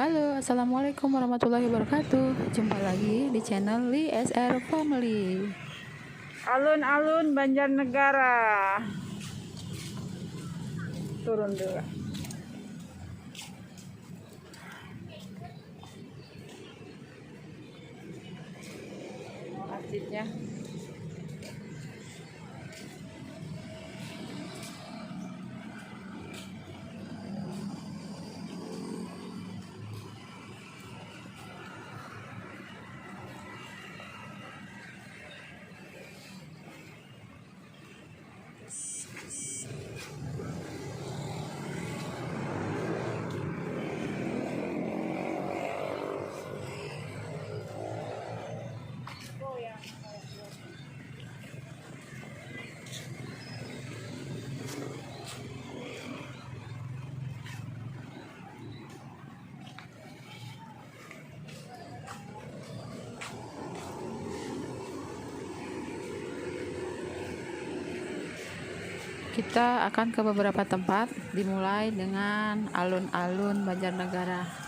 Halo, assalamualaikum warahmatullahi wabarakatuh. Jumpa lagi di channel Li SR Family. Alun-alun Banjarnegara. Turun dulu. Masjidnya. Kita akan ke beberapa tempat, dimulai dengan alun-alun Banjarnegara.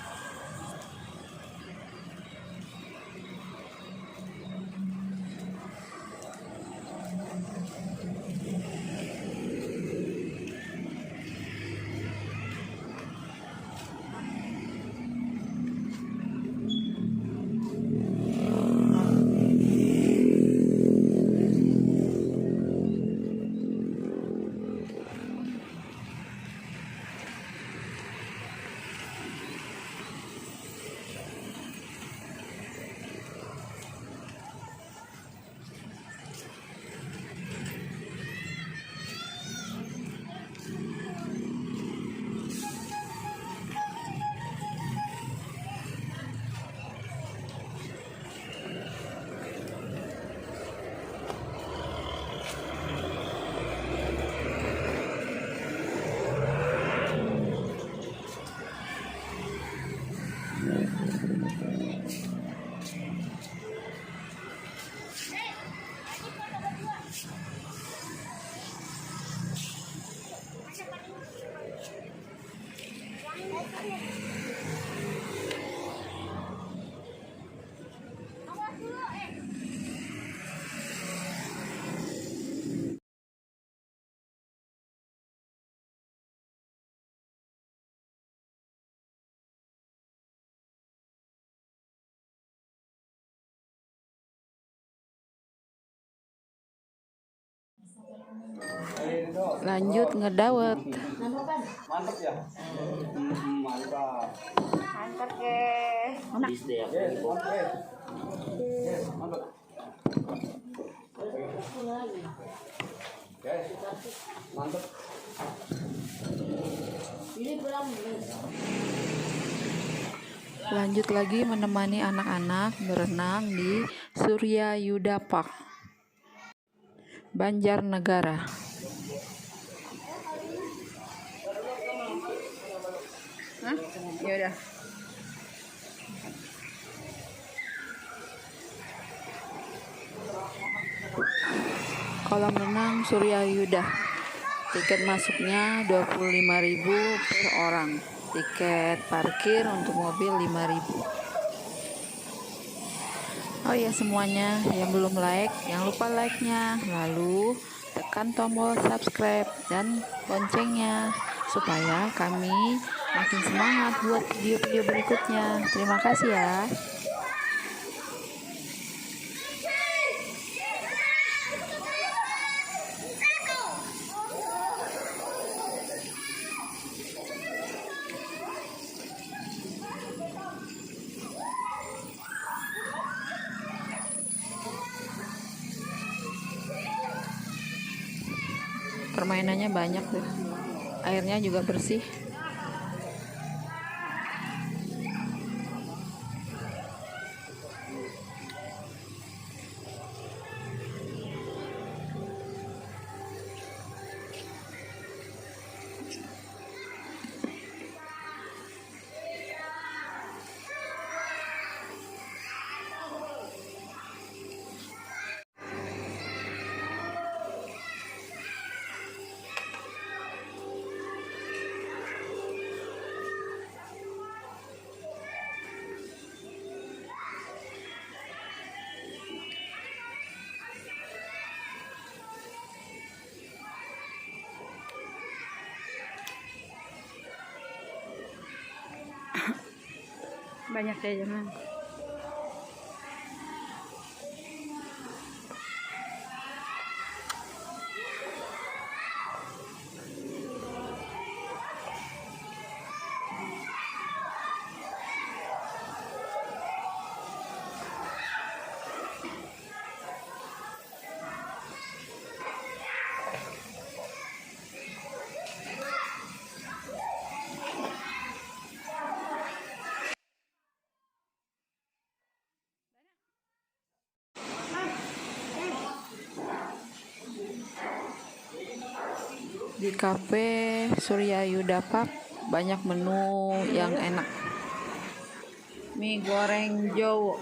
Lanjut ngedawet. Mantap ya. Mantap. Mantap deh. Mantap. Mantap. Lanjut lagi menemani anak-anak berenang di Surya Yuda Park, Banjarnegara. Hah? Ya udah. Kolam renang Surya Yuda. Tiket masuknya 25.000 per orang. Tiket parkir untuk mobil 5.000. Oh ya, semuanya yang belum like, jangan lupa like-nya. Lalu tekan tombol subscribe dan loncengnya supaya kami makin semangat buat video-video berikutnya. Terima kasih ya. Permainannya banyak tuh, airnya juga bersih. Banyak ya jangan. Di kafe Surya Yuda Park banyak menu yang enak. Mie goreng Jowo.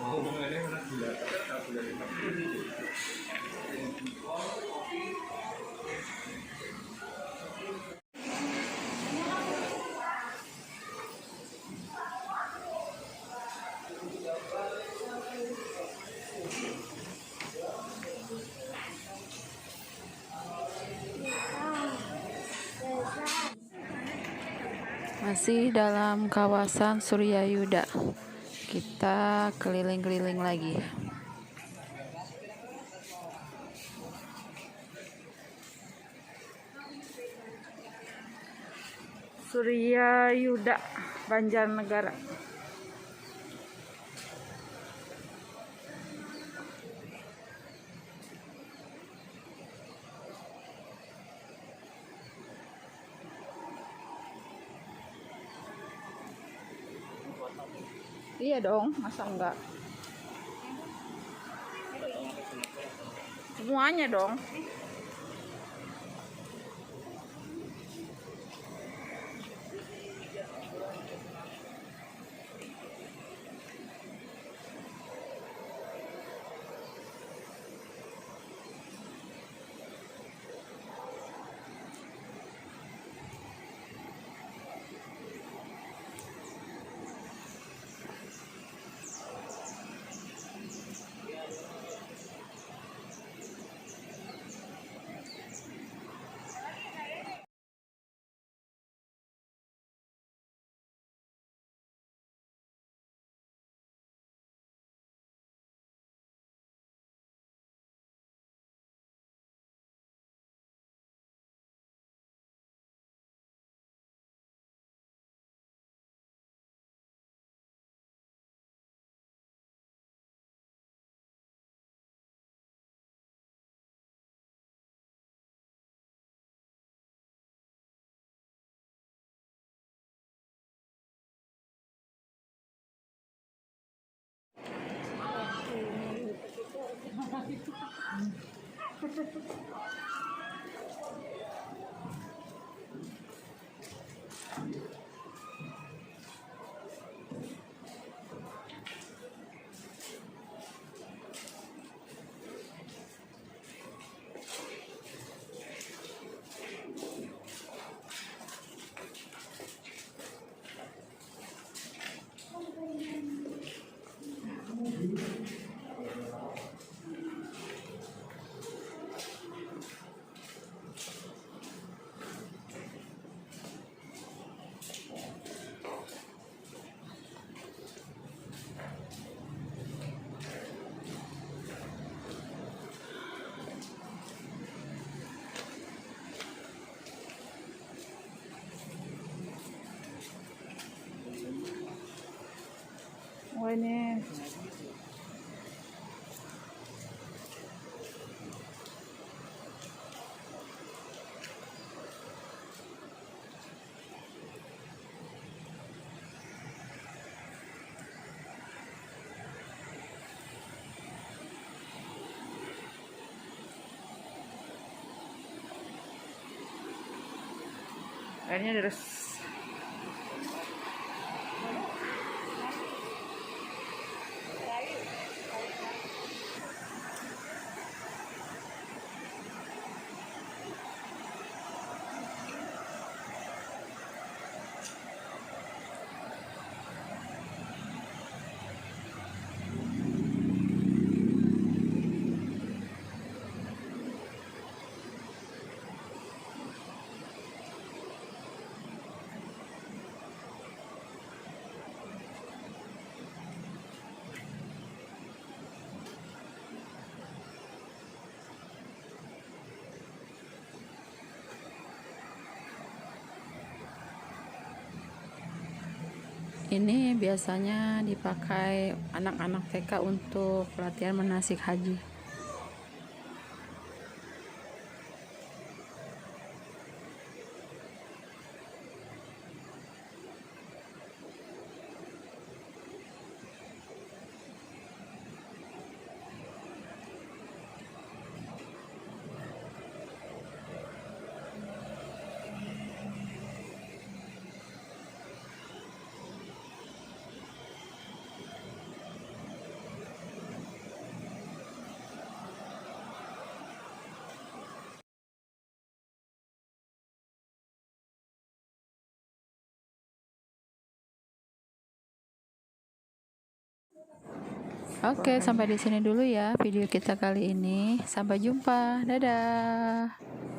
Masih dalam kawasan Surya Yuda, kita keliling-keliling lagi. Surya Yuda, Banjarnegara. Iya dong, masa enggak? Semuanya dong. Oh ini airnya deres. Ini biasanya dipakai anak-anak TK untuk latihan manasik haji. Oke, sampai di sini dulu ya video kita kali ini. Sampai jumpa. Dadah.